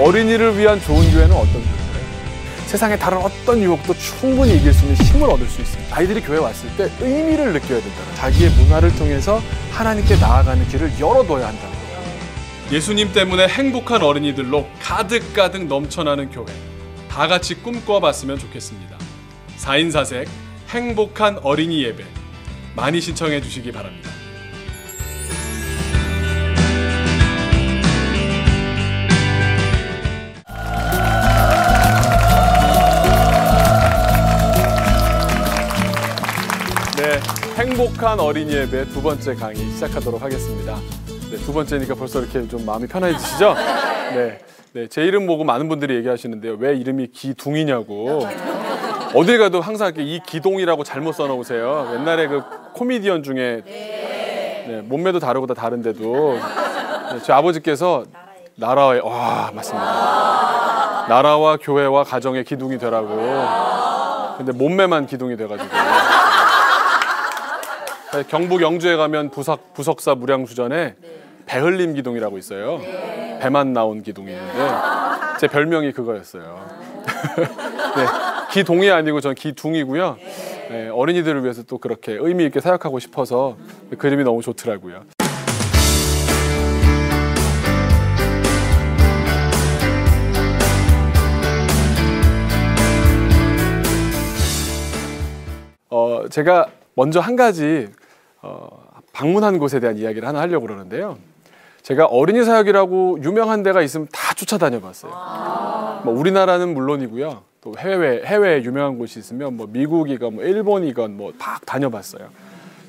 어린이를 위한 좋은 교회는 어떤 교회인가요? 세상의 다른 어떤 유혹도 충분히 이길 수 있는 힘을 얻을 수 있습니다. 아이들이 교회에 왔을 때 의미를 느껴야 된다는, 자기의 문화를 통해서 하나님께 나아가는 길을 열어둬야 한다는 거예요. 예수님 때문에 행복한 어린이들로 가득가득 넘쳐나는 교회, 다 같이 꿈꿔봤으면 좋겠습니다. 4인 4색 행복한 어린이 예배 많이 신청해 주시기 바랍니다. 네, 행복한 어린이 예배 두 번째 강의 시작하도록 하겠습니다. 네, 두 번째니까 벌써 이렇게 좀 마음이 편해지시죠? 네, 제 이름 보고 많은 분들이 얘기하시는데요. 왜 이름이 기둥이냐고. 어딜 가도 항상 이렇게 이 기동이라고 잘못 써놓으세요. 옛날에 그 코미디언 중에 네, 몸매도 다르고 다 다른데도 네, 제 아버지께서 나라의 맞습니다. 나라와 교회와 가정의 기둥이 되라고. 근데 몸매만 기둥이 돼가지고. 경북 영주에 가면 부석사 무량수전에 배흘림 기둥이라고 있어요. 배만 나온 기둥이 있는데 제 별명이 그거였어요. 네, 기동이 아니고 전 기둥이고요. 네, 어린이들을 위해서 또 그렇게 의미 있게 사역하고 싶어서 그림이 너무 좋더라고요. 제가 먼저 한 가지 방문한 곳에 대한 이야기를 하나 하려고 그러는데요. 제가 어린이 사역이라고 유명한 데가 있으면 다 쫓아다녀 봤어요. 뭐 우리나라는 물론이고요. 또 해외에 유명한 곳이 있으면 뭐 미국이건 뭐 일본이건 뭐 막 다녀봤어요.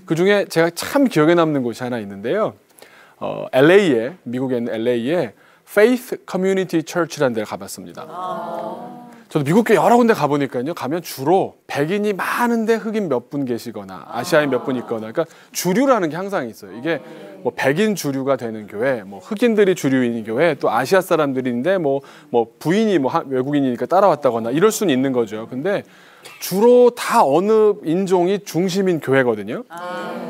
그 중에 제가 참 기억에 남는 곳이 하나 있는데요. 미국에 있는 LA에 Faith Community Church라는 데를 가봤습니다. 저도 미국 교회 여러 군데 가보니까요. 가면 주로 백인이 많은데 흑인 몇 분 계시거나 아시아인 몇 분 있거나, 그러니까 주류라는 게 항상 있어요. 이게 뭐 백인 주류가 되는 교회, 뭐 흑인들이 주류인 교회, 또 아시아 사람들인데 뭐 부인이 뭐 외국인이니까 따라왔다거나 이럴 수는 있는 거죠. 근데 주로 다 어느 인종이 중심인 교회거든요.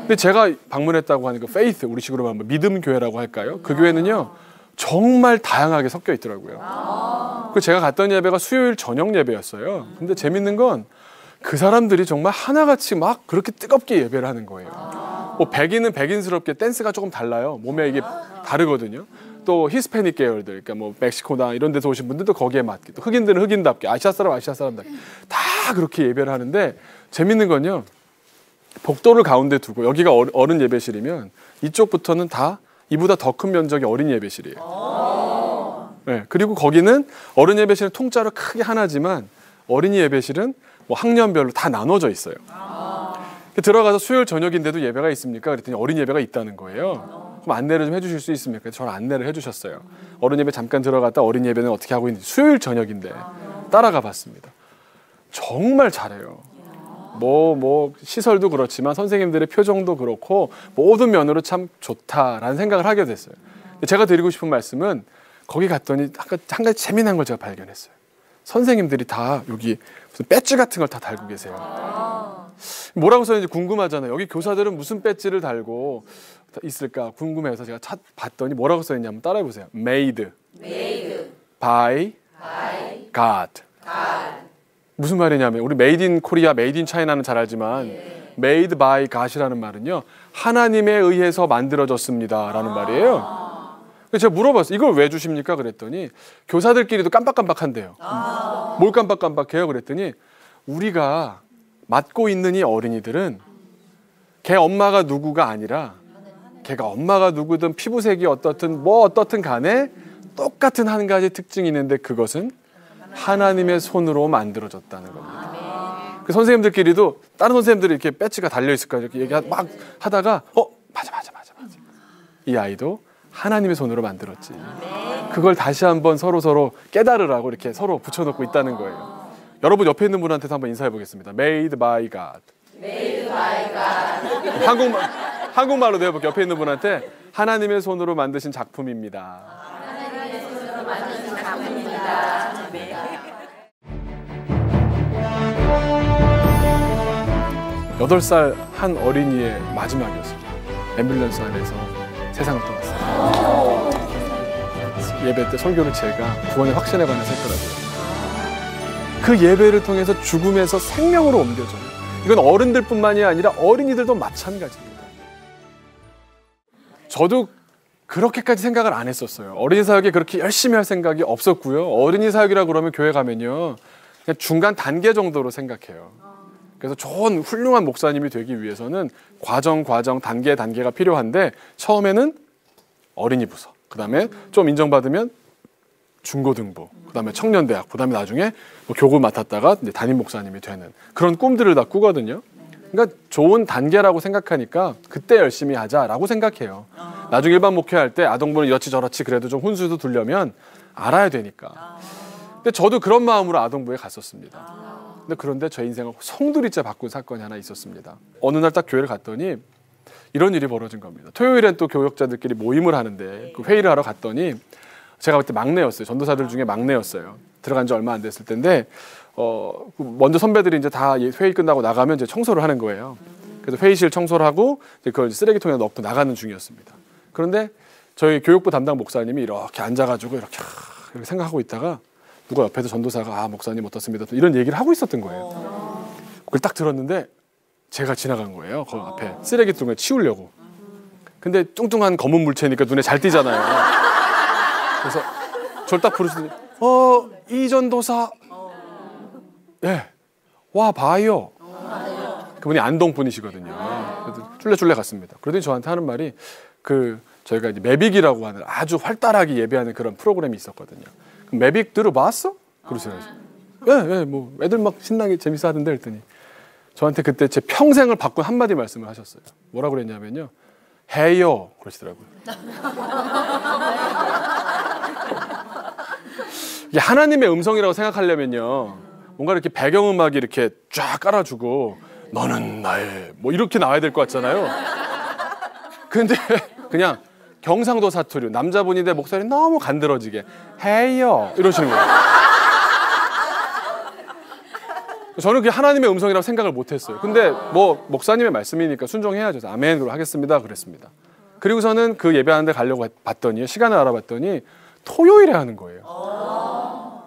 근데 제가 방문했다고 하는 그 페이스, 우리식으로 말하면 믿음 교회라고 할까요? 그 교회는요 정말 다양하게 섞여 있더라고요. 그 제가 갔던 예배가 수요일 저녁 예배였어요. 근데 재밌는 건 그 사람들이 정말 하나같이 막 그렇게 뜨겁게 예배를 하는 거예요. 뭐 백인은 백인스럽게 댄스가 조금 달라요. 몸에 이게 다르거든요. 또 히스패닉 계열들, 그러니까 뭐 멕시코나 이런 데서 오신 분들도 거기에 맞게, 또 흑인들은 흑인답게, 아시아 사람답게 다 그렇게 예배를 하는데, 재밌는 건요, 복도를 가운데 두고 여기가 어른 예배실이면 이쪽부터는 다 이보다 더 큰 면적의 어린 예배실이에요. 네, 그리고 거기는 어른 예배실은 통짜로 크게 하나지만 어린이 예배실은 뭐 학년별로 다 나눠져 있어요. 들어가서 수요일 저녁인데도 예배가 있습니까? 그랬더니 어린 예배가 있다는 거예요. 그럼 안내를 좀 해주실 수 있습니까? 저는 안내를 해주셨어요. 어른 예배 잠깐 들어갔다 어린 예배는 어떻게 하고 있는지, 수요일 저녁인데 따라가 봤습니다. 정말 잘해요. 뭐 시설도 그렇지만 선생님들의 표정도 그렇고 모든 면으로 참 좋다라는 생각을 하게 됐어요. 제가 드리고 싶은 말씀은, 거기 갔더니 한 가지 재미난 걸 제가 발견했어요. 선생님들이 다 여기 무슨 배지 같은 걸 다 달고 계세요. 뭐라고 써있는지 궁금하잖아요. 여기 교사들은 무슨 배지를 달고 있을까 궁금해서 제가 봤더니 뭐라고 써있냐면 따라해보세요. Made by God. 무슨 말이냐면, 우리 Made in Korea, Made in China는 잘 알지만 Made by God이라는 말은요, 하나님에 의해서 만들어졌습니다 라는 말이에요. 제가 물어봤어요. 이걸 왜 주십니까? 그랬더니 교사들끼리도 깜빡깜빡한대요. 뭘 깜빡깜빡해요? 그랬더니 우리가 맡고 있는 이 어린이들은 걔 엄마가 누구가 아니라, 걔가 엄마가 누구든 피부색이 어떻든 뭐 어떻든 간에 똑같은 한 가지 특징이 있는데, 그것은 하나님의 손으로 만들어졌다는 겁니다. 그 선생님들끼리도, 다른 선생님들이 이렇게 배지가 달려있을 거예요. 이렇게 얘기 막 하다가 맞아. 이 아이도 하나님의 손으로 만들었지. 그걸 다시 한번 서로 깨달으라고 이렇게 서로 붙여놓고 있다는 거예요. 여러분 옆에 있는 분한테도 한번 인사해 보겠습니다. Made by God. Made by God. 한국말로도 해볼게요. 옆에 있는 분한테 하나님의 손으로 만드신 작품입니다. 하나님의 손으로 만드신 작품입니다. 8살 한 어린이의 마지막이었습니다. 앰뷸런스 안에서 세상을 떠났어요. 예배 때 설교를 제가 구원의 확신에 관해서 했더라고요. 그 예배를 통해서 죽음에서 생명으로 옮겨져요. 이건 어른들뿐만이 아니라 어린이들도 마찬가지입니다. 저도 그렇게까지 생각을 안 했었어요. 어린이 사역에 그렇게 열심히 할 생각이 없었고요. 어린이 사역이라고 그러면 교회 가면요, 그냥 중간 단계 정도로 생각해요. 그래서 좋은 훌륭한 목사님이 되기 위해서는 과정, 단계가 필요한데, 처음에는 어린이 부서, 그 다음에 좀 인정받으면 중고등부, 그 다음에 청년대학, 그 다음에 나중에 뭐 교구 맡았다가 이제 담임 목사님이 되는 그런 꿈들을 다 꾸거든요. 그러니까 좋은 단계라고 생각하니까 그때 열심히 하자라고 생각해요. 나중에 일반 목회할 때 아동부는 이렇지 저렇지 그래도 좀 훈수도 두려면 알아야 되니까. 근데 저도 그런 마음으로 아동부에 갔었습니다. 그런데 제 인생을 송두리째 바꾼 사건이 하나 있었습니다. 어느 날 딱 교회를 갔더니 이런 일이 벌어진 겁니다. 토요일엔 또 교역자들끼리 모임을 하는데 그 회의를 하러 갔더니 제가 그때 막내였어요. 전도사들 중에 막내였어요. 들어간 지 얼마 안 됐을 때인데 먼저 선배들이 이제 다 회의 끝나고 나가면 이제 청소를 하는 거예요. 그래서 회의실 청소를 하고 이제 그걸 쓰레기통에 넣고 나가는 중이었습니다. 그런데 저희 교육부 담당 목사님이 이렇게 앉아가지고 이렇게 생각하고 있다가 누가 옆에서 전도사가 목사님 어떻습니다 이런 얘기를 하고 있었던 거예요. 그걸 딱 들었는데 제가 지나간 거예요. 그 앞에 쓰레기통에 치우려고. 근데 뚱뚱한 검은 물체니까 눈에 잘 띄잖아요. 그래서 저를 딱 부르시더니 이 전도사 예, 와 봐요. 그분이 안동 분이시거든요. 그래서 쫄래쫄래 갔습니다. 그러더니 저한테 하는 말이 저희가 이제 매빅이라고 하는 아주 활달하게 예배하는 그런 프로그램이 있었거든요. 매빅 들어봤어? 그러시더라고요. 예, 뭐 애들 막 신나게 재밌어 하던데 했더니 저한테 그때 제 평생을 바꾼 한마디 말씀을 하셨어요. 뭐라고 그랬냐면요. 해요. 그러시더라고요. 이게 하나님의 음성이라고 생각하려면요. 뭔가 이렇게 배경음악이 이렇게 쫙 깔아주고 너는 나의 뭐 이렇게 나와야 될 것 같잖아요. 근데 그냥 경상도 사투리 남자분인데 목소리 너무 간드러지게 해요 이러시는 거예요. 저는 그게 하나님의 음성이라고 생각을 못했어요. 근데 뭐 목사님의 말씀이니까 순종해야죠. 아멘으로 하겠습니다 그랬습니다. 그리고서는 그 예배하는 데 가려고 봤더니 시간을 알아봤더니 토요일에 하는 거예요.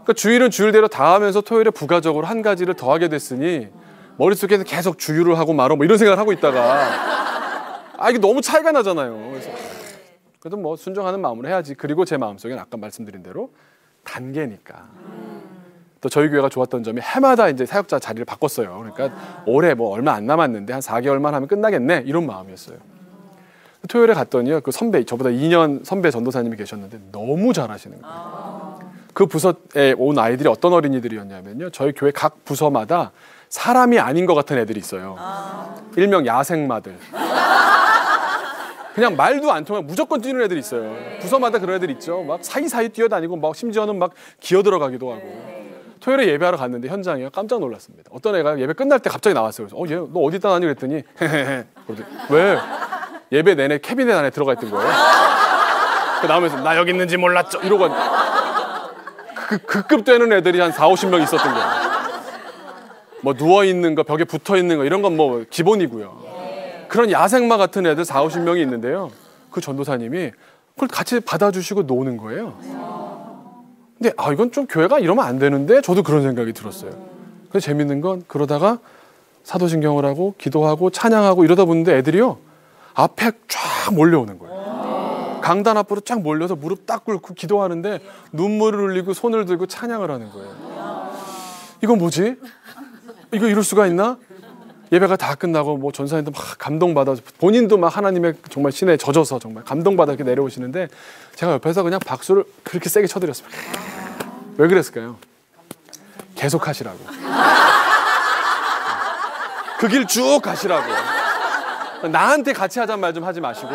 그러니까 주일은 주일대로 다 하면서 토요일에 부가적으로 한 가지를 더하게 됐으니 머릿속에서 계속 주일을 하고 말어 뭐 이런 생각을 하고 있다가 이게 너무 차이가 나잖아요. 그래서 그래도 뭐 순종하는 마음으로 해야지. 그리고 제 마음속에는 아까 말씀드린 대로 단계니까. 또 저희 교회가 좋았던 점이 해마다 이제 사역자 자리를 바꿨어요. 그러니까 올해 뭐 얼마 안 남았는데 한 4개월만 하면 끝나겠네 이런 마음이었어요. 토요일에 갔더니요, 그 선배, 저보다 2년 선배 전도사님이 계셨는데 너무 잘하시는 거예요. 그 부서에 온 아이들이 어떤 어린이들이었냐면요, 저희 교회 각 부서마다 사람이 아닌 것 같은 애들이 있어요. 일명 야생마들. 그냥 말도 안 통하고 무조건 뛰는 애들이 있어요. 부서마다 그런 애들 있죠. 막 사이사이 뛰어다니고 막 심지어는 막 기어 들어가기도 하고. 토요일에 예배하러 갔는데 현장에 깜짝 놀랐습니다. 어떤 애가 예배 끝날 때 갑자기 나왔어요. 그래서 얘 너 어디 다니니 그랬더니 왜? 예배 내내 캐비넷 안에 들어가 있던 거예요. 나오면서 나 여기 있는지 몰랐죠 이러고 그 급 되는 애들이 한 40-50명 있었던 거예요. 뭐 누워있는 거, 벽에 붙어있는 거 이런 건 뭐 기본이고요. 그런 야생마 같은 애들 40-50명이 있는데요, 그 전도사님이 그걸 같이 받아주시고 노는 거예요. 근데 이건 좀 교회가 이러면 안 되는데 저도 그런 생각이 들었어요. 근데 재밌는 건 그러다가 사도신경을 하고 기도하고 찬양하고 이러다 보는데 애들이요 앞에 쫙 몰려오는 거예요. 강단 앞으로 쫙 몰려서 무릎 딱 꿇고 기도하는데 눈물을 흘리고 손을 들고 찬양을 하는 거예요. 이건 뭐지? 이거 이럴 수가 있나? 예배가 다 끝나고 뭐 전사님도 막 감동받아서 본인도 막 하나님의 정말 신에 젖어서 정말 감동받아 이렇게 내려오시는데 제가 옆에서 그냥 박수를 그렇게 세게 쳐드렸습니다. 왜 그랬을까요? 계속 하시라고. 그 길 쭉 가시라고. 나한테 같이 하자는 말 좀 하지 마시고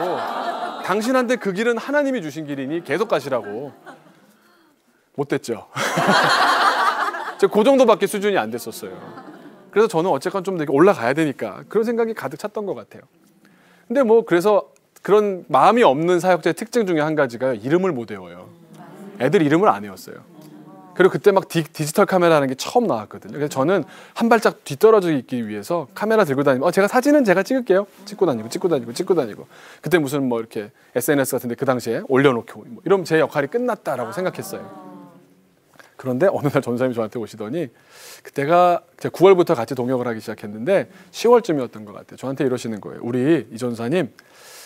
당신한테 그 길은 하나님이 주신 길이니 계속 가시라고. 못 됐죠. 제가 그 정도밖에 수준이 안 됐었어요. 그래서 저는 어쨌건 좀 더 올라가야 되니까 그런 생각이 가득 찼던 것 같아요. 근데 뭐 그래서 그런 마음이 없는 사역자의 특징 중에 한 가지가 이름을 못 외워요. 애들 이름을 안 외웠어요. 그리고 그때 막 디지털 카메라라는 게 처음 나왔거든요. 그래서 저는 한 발짝 뒤떨어져 있기 위해서 카메라 들고 다니면 제가 사진은 제가 찍을게요. 찍고 다니고. 그때 무슨 뭐 이렇게 SNS 같은데 그 당시에 올려놓고 뭐 이러면 제 역할이 끝났다라고 생각했어요. 그런데 어느 날 전사님이 저한테 오시더니 그때가 제가 9월부터 같이 동역을 하기 시작했는데 10월쯤이었던 것 같아요. 저한테 이러시는 거예요. 우리 이 전사님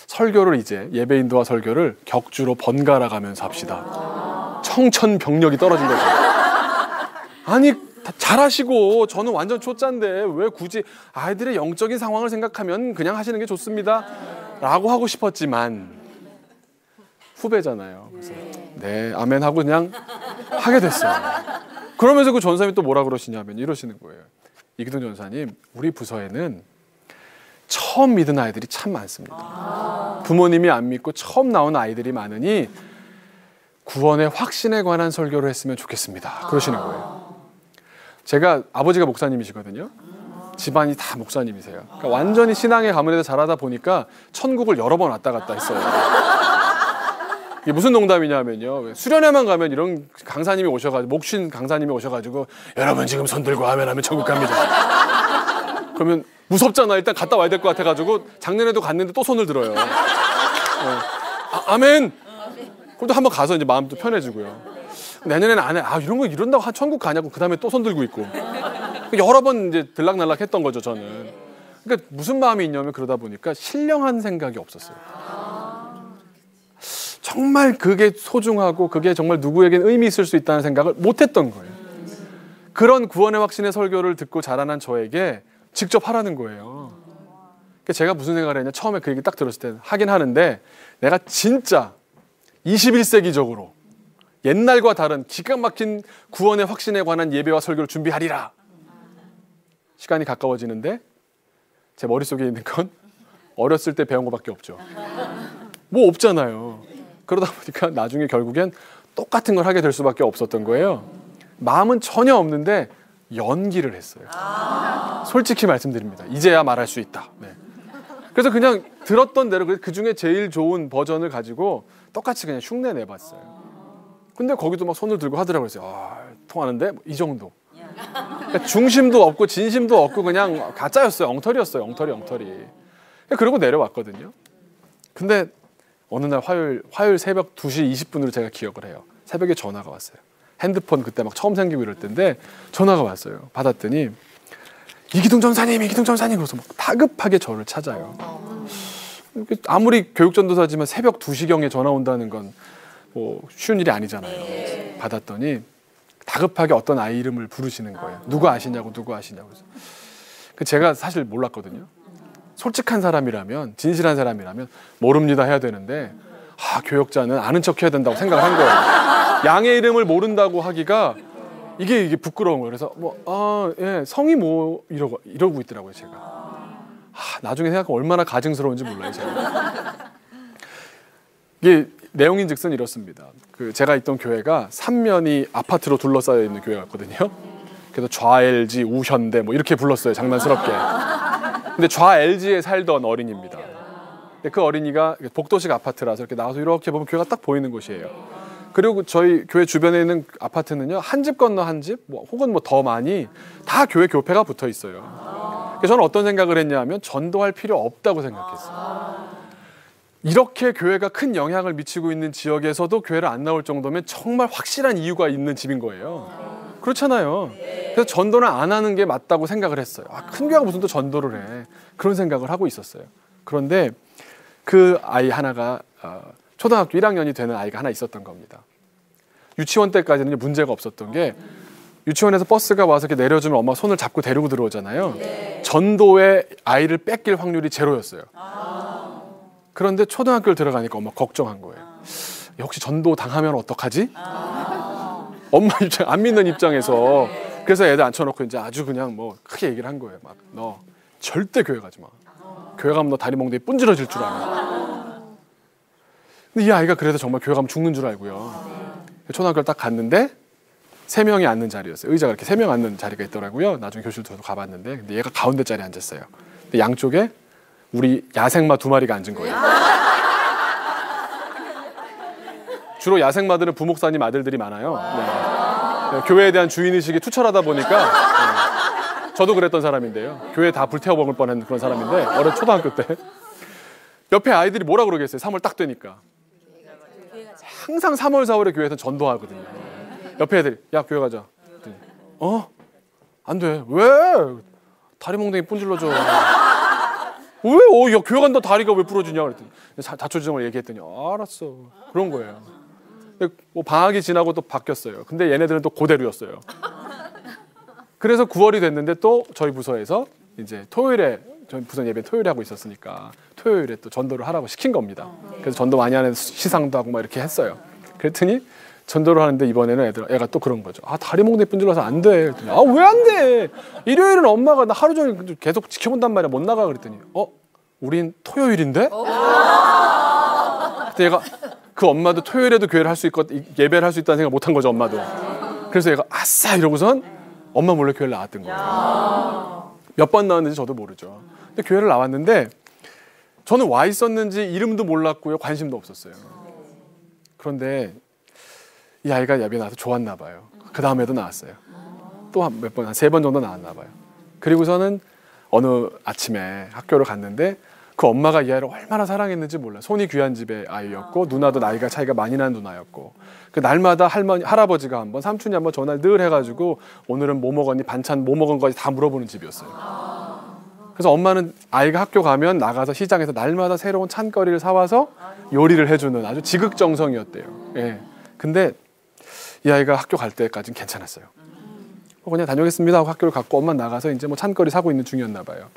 설교를 이제 예배 인도와 설교를 격주로 번갈아 가면서 합시다. 청천벽력이 떨어진 거죠. 아니 잘하시고 저는 완전 초짜인데 왜 굳이 아이들의 영적인 상황을 생각하면 그냥 하시는 게 좋습니다 라고 하고 싶었지만 후배잖아요. 그래서 네 아멘 하고 그냥 하게 됐어요. 그러면서 그 전사님이 또 뭐라 그러시냐면 이러시는 거예요. 이기동 전사님 우리 부서에는 처음 믿은 아이들이 참 많습니다. 부모님이 안 믿고 처음 나온 아이들이 많으니 구원의 확신에 관한 설교를 했으면 좋겠습니다. 그러시는 거예요. 제가 아버지가 목사님이시거든요. 집안이 다 목사님이세요. 그러니까 완전히 신앙의 가문에서 자라다 보니까 천국을 여러 번 왔다 갔다 했어요. 이게 무슨 농담이냐면요. 수련회만 가면 이런 강사님이 오셔가지고 목신 강사님이 오셔가지고 여러분 지금 손 들고 아멘하면 천국 갑니다. 그러면 무섭잖아. 일단 갔다 와야 될 것 같아가지고 작년에도 갔는데 또 손을 들어요. 아멘. 그럼 또 한번 가서 이제 마음도 편해지고요. 내년에는 안 해. 이런 거 이런다고 천국 가냐고 그 다음에 또 손 들고 있고. 여러 번 이제 들락날락 했던 거죠, 저는. 그러니까 무슨 마음이 있냐면 그러다 보니까 신령한 생각이 없었어요. 정말 그게 소중하고 그게 정말 누구에겐 의미 있을 수 있다는 생각을 못했던 거예요. 그런 구원의 확신의 설교를 듣고 자라난 저에게 직접 하라는 거예요. 그러니까 제가 무슨 생각을 했냐. 처음에 그 얘기 딱 들었을 때 하긴 하는데 내가 진짜 21세기적으로 옛날과 다른 기가 막힌 구원의 확신에 관한 예배와 설교를 준비하리라. 시간이 가까워지는데 제 머릿속에 있는 건 어렸을 때 배운 것밖에 없죠. 뭐 없잖아요. 그러다 보니까 나중에 결국엔 똑같은 걸 하게 될 수밖에 없었던 거예요. 마음은 전혀 없는데 연기를 했어요. 솔직히 말씀드립니다. 이제야 말할 수 있다. 네. 그래서 그냥 들었던 대로 그 중에 제일 좋은 버전을 가지고 똑같이 그냥 흉내 내봤어요. 근데 거기도 막 손을 들고 하더라고요. 통하는데 이 정도. 그러니까 중심도 없고 진심도 없고 그냥 가짜였어요. 엉터리였어요. 엉터리. 그러고 내려왔거든요. 근데 어느 날 화요일 새벽 2시 20분으로 제가 기억을 해요. 새벽에 전화가 왔어요. 핸드폰 그때 막 처음 생기고 이럴 때인데 전화가 왔어요. 받았더니 이기동 전사님 그래서 막 다급하게 저를 찾아요. 아무리 교육전도사지만 새벽 2시경에 전화 온다는 건 뭐 쉬운 일이 아니잖아요. 받았더니 다급하게 어떤 아이 이름을 부르시는 거예요. 누구 아시냐고. 그래서 제가 사실 몰랐거든요. 솔직한 사람이라면 진실한 사람이라면 모릅니다 해야 되는데 교역자는 아는 척 해야 된다고 생각을 한 거예요. 양의 이름을 모른다고 하기가 이게 부끄러운 거예요. 그래서 예, 성이 뭐 이러고 있더라고요. 제가 나중에 생각하면 얼마나 가증스러운지 몰라요. 제가. 이게 내용인즉슨 이렇습니다. 제가 있던 교회가 3면이 아파트로 둘러싸여 있는 교회였거든요. 그래서 좌LG, 우현대 뭐 이렇게 불렀어요. 장난스럽게. 근데 좌LG에 살던 어린이입니다. 근데 그 어린이가 복도식 아파트라서 이렇게 나와서 이렇게 보면 교회가 딱 보이는 곳이에요. 그리고 저희 교회 주변에 있는 아파트는요, 한 집 건너 한 집, 혹은 더 많이 다 교회 교패가 붙어 있어요. 그래서 저는 어떤 생각을 했냐면 전도할 필요 없다고 생각했어요. 이렇게 교회가 큰 영향을 미치고 있는 지역에서도 교회를 안 나올 정도면 정말 확실한 이유가 있는 집인 거예요. 그렇잖아요. 그래서 전도를 안 하는 게 맞다고 생각을 했어요. 큰 교회가 무슨 또 전도를 해. 그런 생각을 하고 있었어요. 그런데 그 아이 하나가 초등학교 1학년이 되는 아이가 하나 있었던 겁니다. 유치원 때까지는 문제가 없었던 게 유치원에서 버스가 와서 이렇게 내려주면 엄마 손을 잡고 데리고 들어오잖아요. 전도에 아이를 뺏길 확률이 제로였어요. 그런데 초등학교를 들어가니까 엄마 걱정한 거예요. 혹시 전도 당하면 어떡하지? 엄마 입장, 안 믿는 입장에서. 그래서 애들 앉혀놓고 이제 아주 그냥 뭐 크게 얘기를 한 거예요. 너 절대 교회 가지 마. 교회 가면 너 다리 몽둥이 분질러질 줄 알아. 근데 이 아이가 그래서 정말 교회 가면 죽는 줄 알고요. 초등학교를 딱 갔는데 3명이 앉는 자리였어요. 의자가 이렇게 3명 앉는 자리가 있더라고요. 나중에 교실도 가봤는데 근데 얘가 가운데 자리에 앉았어요. 근데 양쪽에 우리 야생마 2마리가 앉은 거예요. 주로 야생마들은 부목사님 아들들이 많아요. 네. 교회에 대한 주인의식이 투철하다 보니까 저도 그랬던 사람인데요. 교회 다 불태워 먹을 뻔한 그런 사람인데 어린 초등학교 때 옆에 아이들이 뭐라 그러겠어요. 3월 딱 되니까. 항상 3월, 4월에 교회에서 전도하거든요. 옆에 애들이 야 교회 가자. 안 돼. 왜? 다리 몽둥이 분질러줘. 왜? 야 교회 간다 다리가 왜 부러지냐 그랬더니 자초지종을 얘기했더니 알았어. 그런 거예요. 뭐 방학이 지나고 또 바뀌었어요. 근데 얘네들은 또 그대로였어요. 그래서 9월이 됐는데 또 저희 부서에서 이제 토요일에 저희 부서 예배 토요일에 하고 있었으니까 토요일에 또 전도를 하라고 시킨 겁니다. 그래서 전도 많이 하는 시상도 하고 막 이렇게 했어요. 그랬더니 전도를 하는데 이번에는 애가 또 그런 거죠. 다리 몽둥이 분질러서 안 돼. 그랬더니 왜 안 돼? 일요일은 엄마가 나 하루 종일 계속 지켜본단 말이야. 못 나가 그랬더니 우린 토요일인데? 그때 얘가 그 엄마도 토요일에도 교회를 할 수 있고 예배를 할 수 있다는 생각 못 한 거죠. 엄마도. 그래서 얘가 아싸 이러고선 엄마 몰래 교회를 나왔던 거예요. 몇 번 나왔는지 저도 모르죠. 근데 교회를 나왔는데 저는 와 있었는지 이름도 몰랐고요. 관심도 없었어요. 그런데 이 아이가 예배 나와서 좋았나 봐요. 그 다음에도 나왔어요. 또 한 몇 번, 한 3번 정도 나왔나 봐요. 그리고서는 어느 아침에 학교를 갔는데 그 엄마가 이 아이를 얼마나 사랑했는지 몰라요. 손이 귀한 집의 아이였고 누나도 나이가 차이가 많이 난 누나였고 그 날마다 할아버지가 한번 삼촌이 한번 전화를 늘 해가지고 오늘은 뭐 먹었니? 반찬 뭐 먹은 거지 다 물어보는 집이었어요. 그래서 엄마는 아이가 학교 가면 나가서 시장에서 날마다 새로운 찬거리를 사와서 요리를 해주는 아주 지극정성이었대요. 예. 근데 이 아이가 학교 갈 때까지는 괜찮았어요. 그냥 다녀오겠습니다 하고 학교를 갔고 엄마 나가서 이제 뭐 찬거리 사고 있는 중이었나 봐요.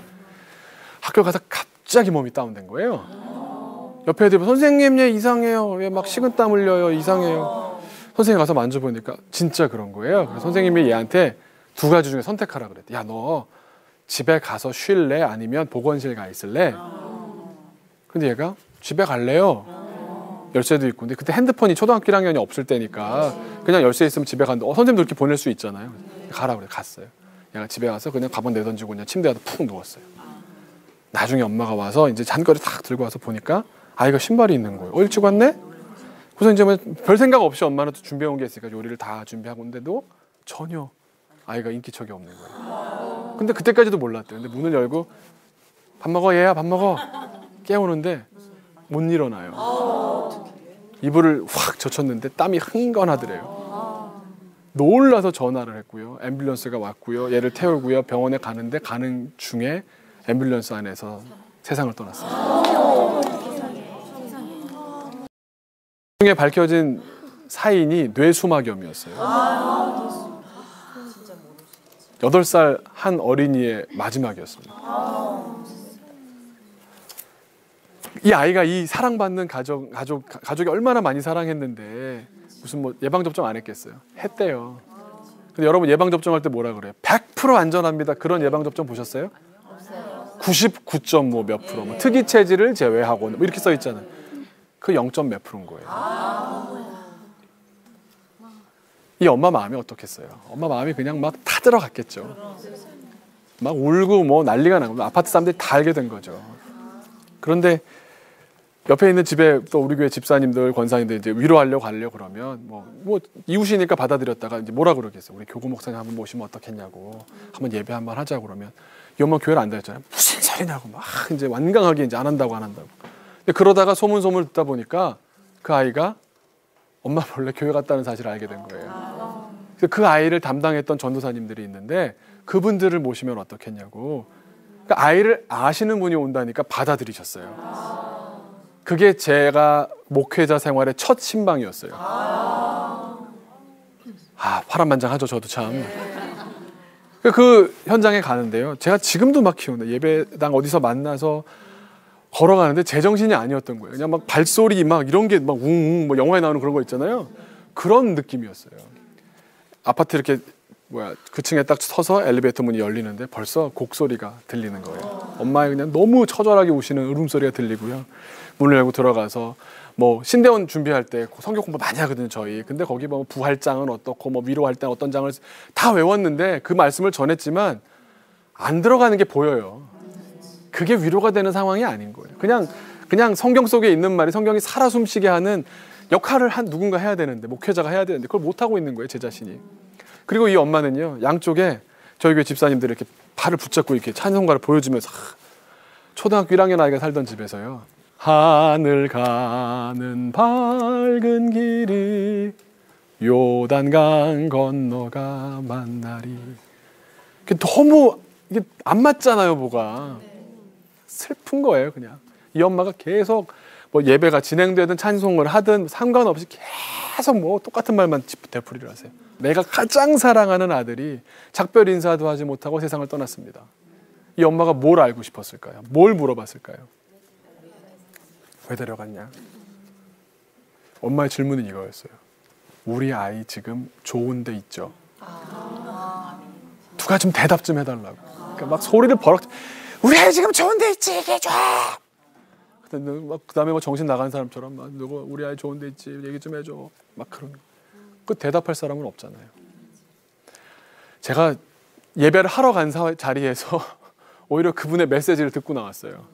학교 가서 갑자기 몸이 다운된 거예요. 옆에 애들이 선생님 얘 이상해요. 얘 막 식은땀 흘려요. 이상해요. 선생님 가서 만져보니까 진짜 그런 거예요. 그래서 선생님이 얘한테 2가지 중에 선택하라 그랬대. 야 너 집에 가서 쉴래? 아니면 보건실 가 있을래? 근데 얘가 집에 갈래요. 열쇠도 있고. 근데 그때 핸드폰이 초등학교 1학년이 없을 때니까 그냥 열쇠 있으면 집에 갔는데 선생님도 이렇게 보낼 수 있잖아요. 가라 그래. 갔어요. 얘가 집에 가서 그냥 가방 내던지고 그냥 침대에 푹 누웠어요. 나중에 엄마가 와서 이제 잔거리 탁 들고 와서 보니까 아이가 신발이 있는 거예요. 일찍 왔네? 그래서 이제 뭐 별 생각 없이 엄마는 또 준비해 온 게 있으니까 요리를 다 준비하고 있는데도 전혀 아이가 인기척이 없는 거예요. 근데 그때까지도 몰랐대요. 근데 문을 열고 밥 먹어 얘야 밥 먹어 깨우는데 못 일어나요. 이불을 확 젖혔는데 땀이 흥건하더래요. 놀라서 전화를 했고요. 앰뷸런스가 왔고요. 얘를 태우고요. 병원에 가는데 가는 중에 앰뷸런스 안에서 세상을 떠났어요. 중에 밝혀진 사인이 뇌수막염이었어요. 8살 한 어린이의 마지막이었습니다. 이 아이가 이 사랑받는 가족이 얼마나 많이 사랑했는데 무슨 뭐 예방접종 안 했겠어요? 했대요. 근데 여러분 예방접종할 때 뭐라 그래요? 100% 안전합니다. 그런 예방접종 보셨어요? 99.5 몇 프로, 뭐 특이 체질을 제외하고 뭐 이렇게 써 있잖아요. 그 0. 몇 프로인 거예요. 이 엄마 마음이 어떻겠어요? 엄마 마음이 그냥 막 타들어갔겠죠. 막 울고 뭐 난리가 나고 아파트 사람들이 다 알게 된 거죠. 그런데 옆에 있는 집에 또 우리 교회 집사님들, 권사님들 이제 위로하려고 가려고 그러면 뭐 이웃이니까 받아들였다가 이제 뭐라 그러겠어요. 우리 교구 목사님 한번 모시면 어떻겠냐고, 한번 예배 한번 하자고 그러면 이 엄마 교회를 안 다녔잖아요. 무슨 소리냐고 막 이제 완강하게 이제 안 한다고. 근데 그러다가 소문을 듣다 보니까 그 아이가 엄마 몰래 교회 갔다는 사실을 알게 된 거예요. 그래서 그 아이를 담당했던 전도사님들이 있는데 그분들을 모시면 어떻겠냐고. 그러니까 아이를 아시는 분이 온다니까 받아들이셨어요. 그게 제가 목회자 생활의 첫 신방이었어요. 파란만장하죠. 저도 참. 그 현장에 가는데요. 제가 지금도 막 기억나요. 예배당 어디서 만나서 걸어가는데 제정신이 아니었던 거예요. 그냥 막 발소리 막 이런 게 막 웅웅 뭐 영화에 나오는 그런 거 있잖아요. 그런 느낌이었어요. 아파트 이렇게 그 층에 딱 서서 엘리베이터 문이 열리는데 벌써 곡소리가 들리는 거예요. 엄마의 그냥 너무 처절하게 우시는 울음소리가 들리고요. 문을 열고 들어가서 뭐 신대원 준비할 때 성경 공부 많이 하거든요, 저희. 근데 거기 보면 부활장은 어떻고 뭐 위로할 때 어떤 장을 다 외웠는데 그 말씀을 전했지만 안 들어가는 게 보여요. 그게 위로가 되는 상황이 아닌 거예요. 그냥 성경 속에 있는 말이 성경이 살아 숨쉬게 하는 역할을 누군가 해야 되는데, 목회자가 해야 되는데 그걸 못 하고 있는 거예요, 제 자신이. 그리고 이 엄마는요, 양쪽에 저희 교회 집사님들이 이렇게 발을 붙잡고 이렇게 찬송가를 보여주면서 초등학교 1학년 아이가 살던 집에서요, 하늘 가는 밝은 길이 요단강 건너가 만나리. 너무 이게 안 맞잖아요, 뭐가. 슬픈 거예요, 그냥. 이 엄마가 계속 뭐 예배가 진행되든 찬송을 하든 상관없이 계속 뭐 똑같은 말만 되풀이를 하세요. 내가 가장 사랑하는 아들이 작별 인사도 하지 못하고 세상을 떠났습니다. 이 엄마가 뭘 알고 싶었을까요? 뭘 물어봤을까요? 왜 데려갔냐? 엄마의 질문은 이거였어요. 우리 아이 지금 좋은 데 있죠? 누가 좀 대답 좀 해달라고. 그러니까 막 소리를 버럭, 우리 아이 지금 좋은 데 있지, 이게 좋아! 그 다음에 뭐 정신 나가는 사람처럼 막 누구 우리 아이 좋은 데 있지, 얘기 좀 해줘. 막 그런 거. 그 대답할 사람은 없잖아요. 제가 예배를 하러 간 자리에서 오히려 그분의 메시지를 듣고 나왔어요.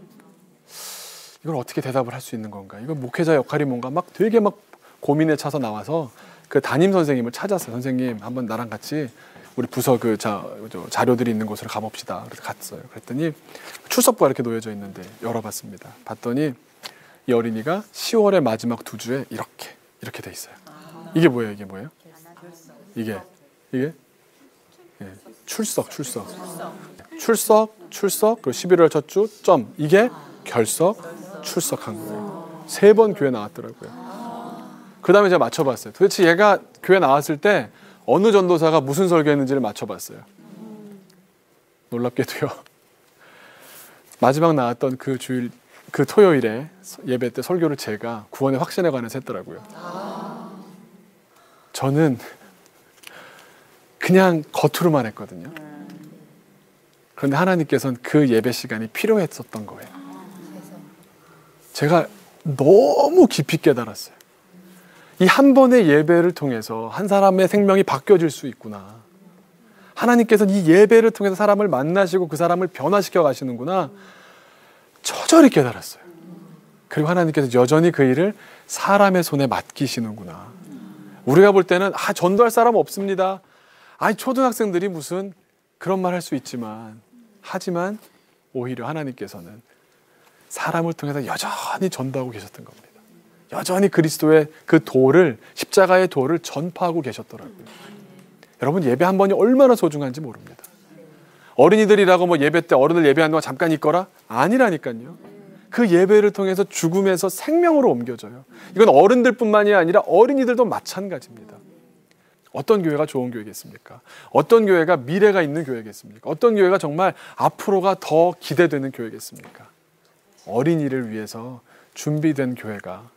이걸 어떻게 대답을 할 수 있는 건가? 이건 목회자 역할이 뭔가 막 되게 막 고민에 차서 나와서 그 담임 선생님을 찾았어요. 선생님, 한번 나랑 같이 우리 부서 그 자료들이 있는 곳으로 가봅시다. 그래서 갔어요. 그랬더니 출석부가 이렇게 놓여져 있는데 열어봤습니다. 봤더니 이 어린이가 10월의 마지막 2주에 이렇게 돼 있어요. 이게 뭐예요? 이게 뭐예요? 이게 예. 출석, 그리고 11월 첫 주, 점. 이게 결석, 출석한 거예요. 3번 교회 나왔더라고요. 그 다음에 제가 맞춰봤어요. 도대체 얘가 교회 나왔을 때 어느 전도사가 무슨 설교했는지를 맞춰봤어요. 놀랍게도요, 마지막 나왔던 그 주일, 그 토요일에 예배 때 설교를 제가 구원의 확신에 관해서 했더라고요. 저는 그냥 겉으로만 했거든요. 그런데 하나님께서는 그 예배 시간이 필요했었던 거예요. 제가 너무 깊이 깨달았어요. 이 한 번의 예배를 통해서 한 사람의 생명이 바뀌어질 수 있구나. 하나님께서는 이 예배를 통해서 사람을 만나시고 그 사람을 변화시켜 가시는구나. 처절히 깨달았어요. 그리고 하나님께서 여전히 그 일을 사람의 손에 맡기시는구나. 우리가 볼 때는 전도할 사람 없습니다. 초등학생들이 무슨 그런 말 할 수 있지만, 하지만 오히려 하나님께서는 사람을 통해서 여전히 전도하고 계셨던 겁니다. 여전히 그리스도의 그 도를, 십자가의 도를 전파하고 계셨더라고요. 여러분, 예배 한 번이 얼마나 소중한지 모릅니다. 어린이들이라고 뭐 예배 때 어른들 예배하는 동안 잠깐 있거라? 아니라니까요. 그 예배를 통해서 죽음에서 생명으로 옮겨져요. 이건 어른들뿐만이 아니라 어린이들도 마찬가지입니다. 어떤 교회가 좋은 교회겠습니까? 어떤 교회가 미래가 있는 교회겠습니까? 어떤 교회가 정말 앞으로가 더 기대되는 교회겠습니까? 어린이를 위해서 준비된 교회가,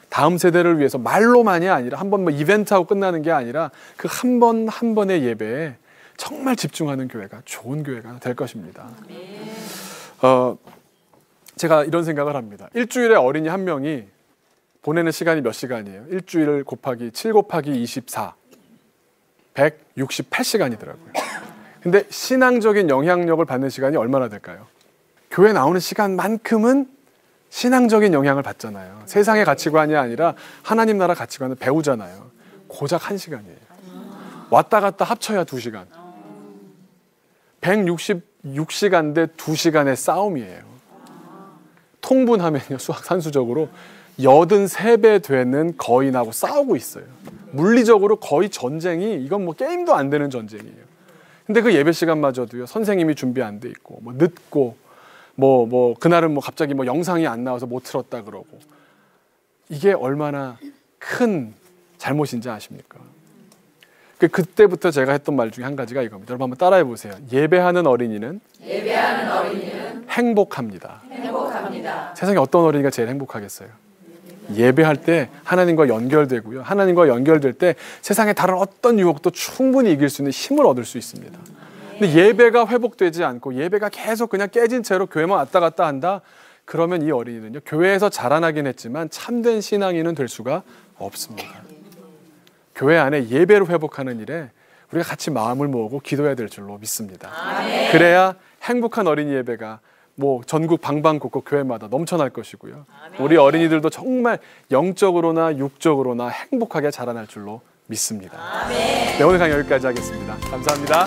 다음 세대를 위해서 말로만이 아니라 한번 뭐 이벤트하고 끝나는 게 아니라 그 한 번 한 번의 예배에 정말 집중하는 교회가 좋은 교회가 될 것입니다. 제가 이런 생각을 합니다. 일주일에 어린이 한 명이 보내는 시간이 몇 시간이에요? 일주일 곱하기 7 곱하기 24, 168시간이더라고요. 근데 신앙적인 영향력을 받는 시간이 얼마나 될까요? 교회 나오는 시간만큼은 신앙적인 영향을 받잖아요. 세상의 가치관이 아니라 하나님 나라 가치관을 배우잖아요. 고작 1시간이에요. 왔다 갔다 합쳐야 2시간. 166시간 대 2시간의 싸움이에요. 통분하면요, 산수적으로 83배 되는 거인하고 싸우고 있어요. 물리적으로 거의 전쟁이, 이건 뭐 게임도 안 되는 전쟁이에요. 근데 그 예배 시간마저도요, 선생님이 준비 안 돼 있고, 뭐 늦고, 그날은 뭐 갑자기 뭐 영상이 안 나와서 못 틀었다 그러고. 이게 얼마나 큰 잘못인지 아십니까? 그때부터 제가 했던 말 중에 한 가지가 이겁니다. 여러분 한번 따라해 보세요. 예배하는 어린이는 행복합니다. 세상에 어떤 어린이가 제일 행복하겠어요? 예배할 때 하나님과 연결되고요. 하나님과 연결될 때 세상의 다른 어떤 유혹도 충분히 이길 수 있는 힘을 얻을 수 있습니다. 근데 예배가 회복되지 않고 예배가 계속 그냥 깨진 채로 교회만 왔다 갔다 한다? 그러면 이 어린이는요, 교회에서 자라나긴 했지만 참된 신앙인은 될 수가 없습니다. 교회 안에 예배를 회복하는 일에 우리가 같이 마음을 모으고 기도해야 될 줄로 믿습니다. 아멘. 그래야 행복한 어린이 예배가 뭐 전국 방방곡곡 교회마다 넘쳐날 것이고요. 아멘. 우리 어린이들도 정말 영적으로나 육적으로나 행복하게 자라날 줄로 믿습니다. 네, 오늘 강의 여기까지 하겠습니다. 감사합니다.